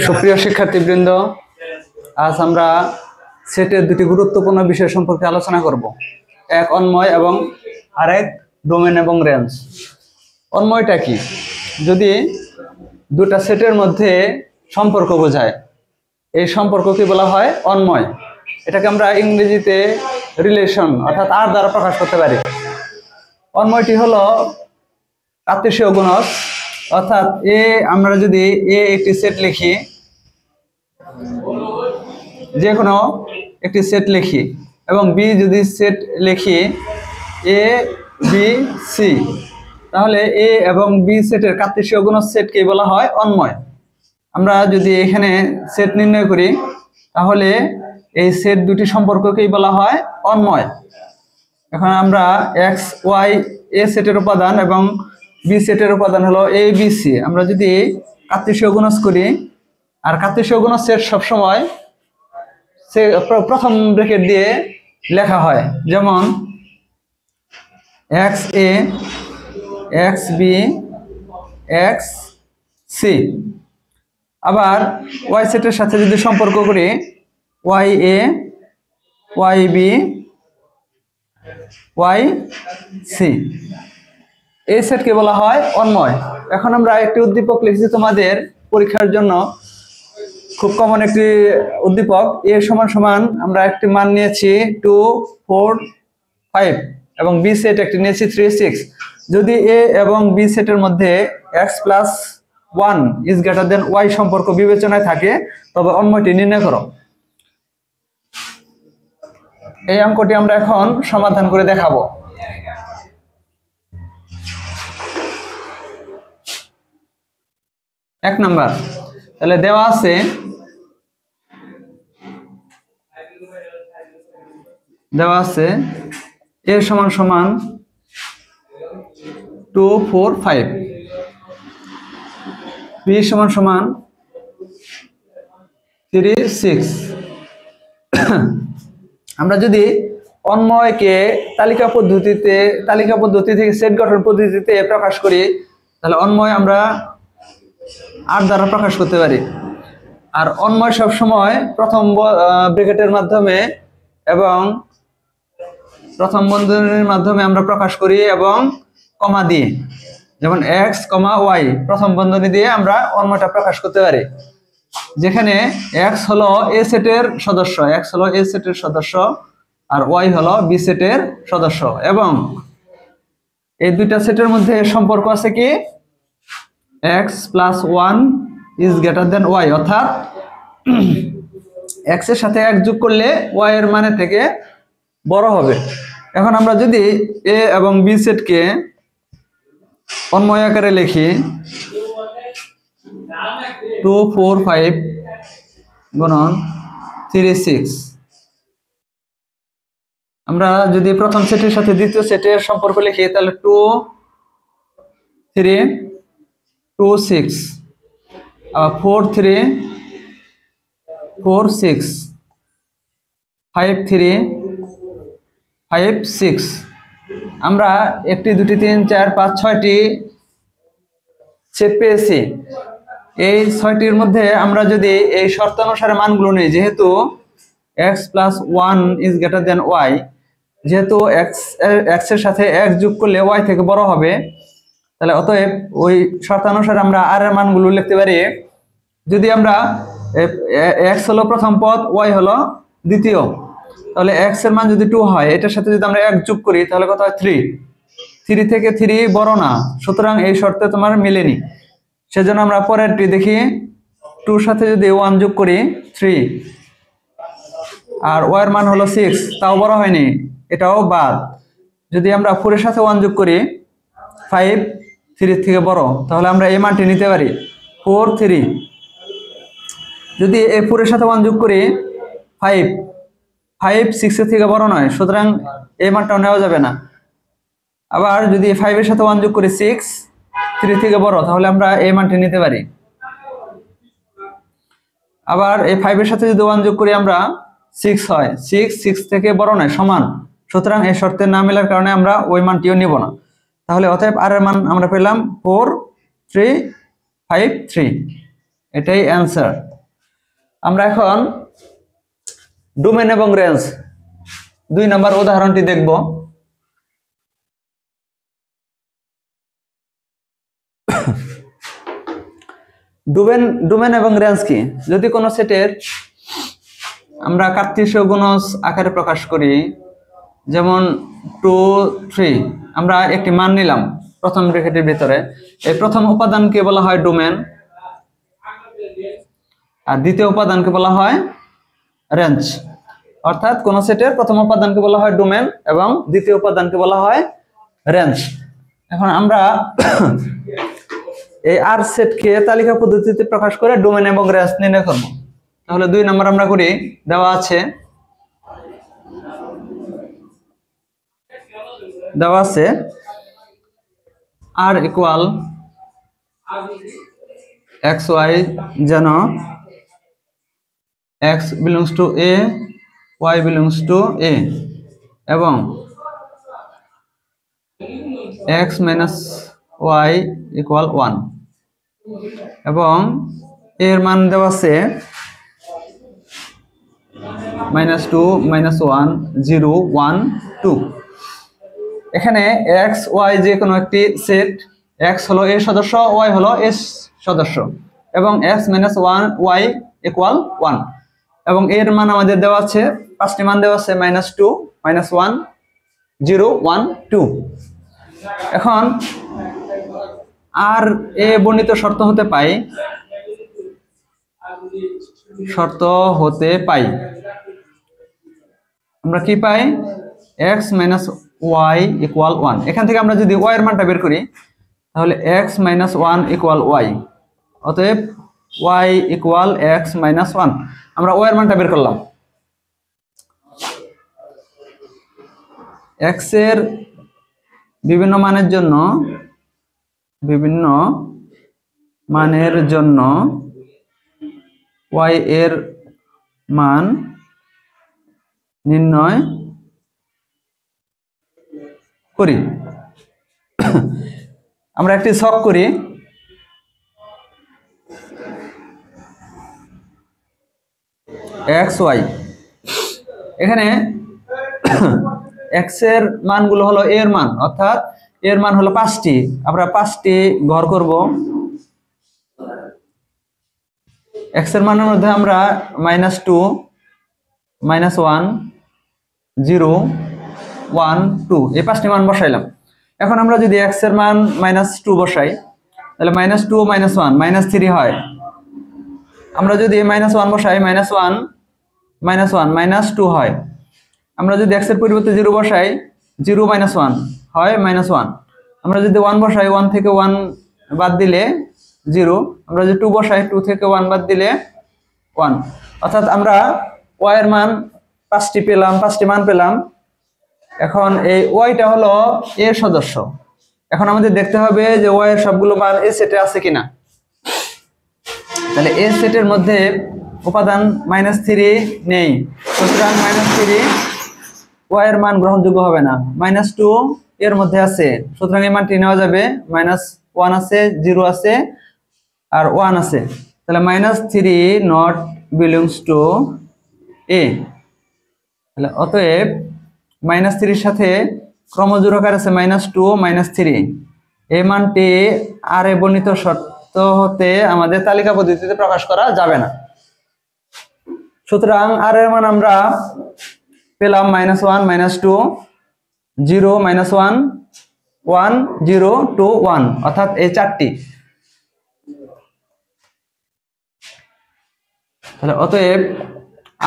সুপ্রিয় শিক্ষার্থীবৃন্দ, আজ আমরা সেটের দুটি গুরুত্বপূর্ণ বিষয় সম্পর্কে আলোচনা করব। এক অন্বয় এবং আরেক ডোমেন এবং রেঞ্জ। অন্বয়টা কি? যদি দুটা সেটের মধ্যে সম্পর্ক বোঝায়, এই সম্পর্ককে বলা হয় অন্বয়। এটাকে আমরা ইংরেজিতে রিলেশন অর্থাৎ আর দ্বারা প্রকাশ করতে পারি। অন্বয়টি হলো কার্তেশীয় গুণক, অর্থাৎ আমরা যদি একটি সেট লিখি, যে কোনো একটি সেট লিখি এবং বি যদি সেট লিখি এ বি সি, তাহলে এ এবং বি সেটের কার্তেশীয় গুণক সেটকে বলা হয় অন্বয়। আমরা যদি এখানে সেট নির্ণয় করি, তাহলে এই সেট দুটি সম্পর্ককেই বলা হয় অন্বয়। এখন আমরা এক্স ওয়াই এ সেটের উপাদান এবং বি সেটের উপাদান হলো এ বি সি। আমরা যদি কার্তেশীয় গুণজ করি, আর কার্তেশীয় গুণজ সেট সবসময় প্রথম ব্র্যাকেট দিয়ে লেখা হয়, যেমন এক্স এ এক্স বি এক্স সি। আবার ওয়াই সেটের সাথে যদি সম্পর্ক করি, Y A Y B Y C, এই সেটকে বলা হয় অন্বয়। এখন আমরা একটি উদ্দীপক লিখছি তোমাদের পরীক্ষার জন্য, খুব কমন একটি উদ্দীপক। এ সমান সমান আমরা একটি মান নিয়েছি 2 4 5 এবং বি সেট একটি নিয়েছি 3 6। যদি এ এবং বি সেটের মধ্যে x plus 1 is greater than y সম্পর্ক বিবেচনায় থাকে, তবে অন্বয়টি নির্ণয় করো। এই অঙ্কটি আমরা এখন সমাধান করে দেখাবো। এক নাম্বার, তাহলে দেওয়া আছে এ সমান সমান 2 4 5, বি সমান সমান 3 6। আমরা যদি অন্বয়কে তালিকা পদ্ধতি থেকে সেট গঠন পদ্ধতিতে প্রকাশ করি, তাহলে অন্বয় আমরা আর দ্বারা প্রকাশ করতে পারি। আর অন্বয় সবসময় প্রথম ব্র্যাকেটের মাধ্যমে এবং প্রথম বন্ধনীর মাধ্যমে আমরা প্রকাশ করি এবং কমা দিয়ে, যেমন এক্স কমা ওয়াই প্রথম বন্ধনী দিয়ে আমরা অন্বয়টা প্রকাশ করতে পারি। যেখানে এক্স হলো এ সেটের সদস্য, আর ওয়াই হলো বি সেটের সদস্য, এবং এই দুইটা সেটের মধ্যে সম্পর্ক আছে কি x plus 1 is greater than y, অর্থাৎ এক্স এর সাথে এক যোগ করলে ওয়াই এর মানে থেকে বড় হবে। এখন আমরা যদি এ এবং বি সেটকে অন্বয় আকারে লিখি 2 4 5 গুণন 3 6, আমরা যদি প্রথম সেটের সাথে দ্বিতীয় সেটের সম্পর্ক লিখি, তাহলে 2 3 2 6, 4 3 4 6, 5 3 5 6। আমরা 1 2 3 4 5 6টি সেট পেয়েছি। এই 6টির মধ্যে আমরা যদি এই শর্ত অনুসারে মানগুলো নিই, যেহেতু x plus 1 is greater than y, যেহেতু x এর সাথে x যোগ করলে y থেকে বড় হবে, তাহলে অতএব ওই শর্তানুসারে আমরা আর এর মানগুলো লিখতে পারি। যদি আমরা x হলো প্রথম পদ, y হলো দ্বিতীয়, তাহলে x এর মান যদি 2 হয়, এটার সাথে যদি আমরা 1 যোগ করি, তাহলে কত হয় 3। 3 থেকে 3 বড় না, সুতরাং এই শর্তে তোমার মেলেনি। সেজন্য আমরা পরেরটি দেখি, 2 সাথে যদি 1 যোগ করি 3, আর y এর মান হলো 6, তাও বড় হয়নি, এটাও বাদ। যদি আমরা 4 এর সাথে 1 যোগ করি 5, 3 থেকে বড়, তাহলে আমরা এই মানটি নিতে পারি 4 3। যদি এই 4 এর সাথে 1 যোগ করি 5, 6 এর থেকে বড় নয়, সুতরাং এই মানটাও নেওয়া যাবে না। আবার যদি 5 এর সাথে 1 যোগ করি 6, 3 থেকে বড়, তাহলে আমরা এই মানটি নিতে পারি। আবার এই 5 এর সাথে যদি 1 যোগ করি আমরা 6 হয়, 6 থেকে বড় নয়, সমান, সুতরাং এই শর্তের না মেলার কারণে আমরা ওই মানটিও নিব না। তাহলে অতএব আর এর মান আমরা পেলাম 4 3 5 3। এটাই অ্যান্সার। আমরা এখন ডোমেন এবং রেঞ্জ 2 নম্বর উদাহরণটি দেখব। ডোমেন এবং রেঞ্জ কি? যদি কোনো সেটের আমরা কার্তেশীয় গুণজ আকারে প্রকাশ করি, যেমন 2 3, আমরা একটি মান নিলাম প্রথম ব্র্যাকেটের ভিতরে, এই প্রথম উপাদানকে বলা হয় ডোমেন আর দ্বিতীয় উপাদানকে বলা হয় রেঞ্জ। অর্থাৎ কোন সেটের প্রথম উপাদানকে বলা হয় ডোমেন এবং দ্বিতীয় উপাদানকে বলা হয় রেঞ্জ। এখন আমরা এই আর সেটকে তালিকা পদ্ধতিতে প্রকাশ করে ডোমেন এবং রেঞ্জ নির্ণয় করব। তাহলে 2 নম্বর আমরা করি, দেওয়া আছে আর ইকুয়াল এক্স ওয়াই, যেন x belongs to a, y belongs to a, এবং x minus y equal 1, এবং এর মান দেওয়া আছে -2, -1, 0, 1, 2। এখানে x y যে কোনো একটি সেট, x হলো এর সদস্য, y হলো এর সদস্য, এবং x minus 1 y equal 1, এবং এর মান আমাদের দেওয়া আছে, 5টি মান দেওয়া আছে -2, -1, 0, 1, 2। এখন আর এ বর্ণিত শর্ত হতে পাই আমরা কি পাই? x minus y equal 1। এখান থেকে আমরা যদি y এর মানটা বের করি তাহলে x minus 1 equal y, অতএব y equal x minus 1। আমরা y এর মানটা বের করলাম। x এর বিভিন্ন মানের জন্য y এর মান নির্ণয় করি। আমরা একটি ছক করি, x y। এখানে x এর মানগুলো হলো এর মান, অর্থাৎ এর মান হলো 5টি। আমরা 5টি ঘর করব। x এর মানের মধ্যে আমরা -2, -1, 0, 1, 2 এই 5টি মান বসাইলাম। এখন আমরা যদি x এর মান -2 বসাই তাহলে -2, -1, -3 হয়। আমরা যদি -1 বসাই, -1, -2 হয়। আমরা যদি x এর পরিবর্তে 0 বসাই, 0, -1 হয় -1। আমরা যদি 1 বসাই, 1 থেকে 1 বাদ দিলে 0। আমরা যদি 2 বসাই, 2 থেকে 1 বাদ দিলে 1। অর্থাৎ আমরা y এর মান 5টি মান পেলাম। এখন এই ওয়াইটা হলো এর সদস্য। এখন আমাদের দেখতে হবে যে ওয়াই এর সবগুলো মান এই সেটে আছে কিনা। তাহলে এই সেটের মধ্যে উপাদান -3 নেই, সুতরাং -3 ওয়াই এর মান গ্রহণযোগ্য হবে না। -2 এর মধ্যে আছে, সুতরাং এই মানটি নেওয়া যাবে। -1 আছে, 0 আছে আর 1 আছে, তাহলে -3 not belongs to a। তাহলে অতএব -3 এর সাথে ক্রমজোড়কার আছে -2, -3। এই মানটি আর এ বর্ণিত শর্ত হতে আমাদের তালিকা পদ্ধতিতে প্রকাশ করা যাবে না। সুতরাং আর এর মান আমরা পেলাম -1, -2, 0, -1, 1, 0, 2, 1, অর্থাৎ এই 4টি। তাহলে অতএব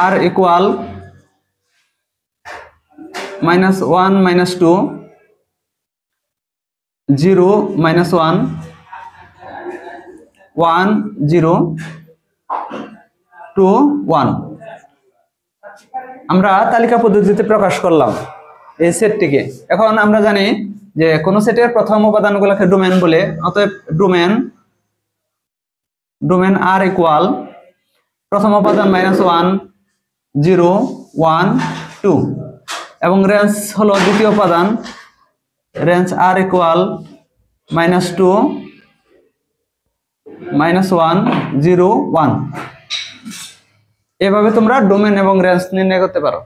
আর ইকুয়াল -1, -2, 0, -1, 1, 0, 2, 1। আমরা তালিকা পদ্ধতিতে প্রকাশ করলাম এই সেটটিকে। এখন আমরা জানি যে কোন সেটের প্রথম উপাদানগুলোকে ডোমেন বলে, অতএব ডোমেন আর ইকুয়াল প্রথম উপাদান -1, 0, 1, 2, এবং রেঞ্জ হলো দ্বিতীয় উপাদান, রেঞ্জ আর ইকুয়াল -2, -1 0 1। এভাবে তোমরা ডোমেন এবং রেঞ্জ নির্ণয় করতে পারো।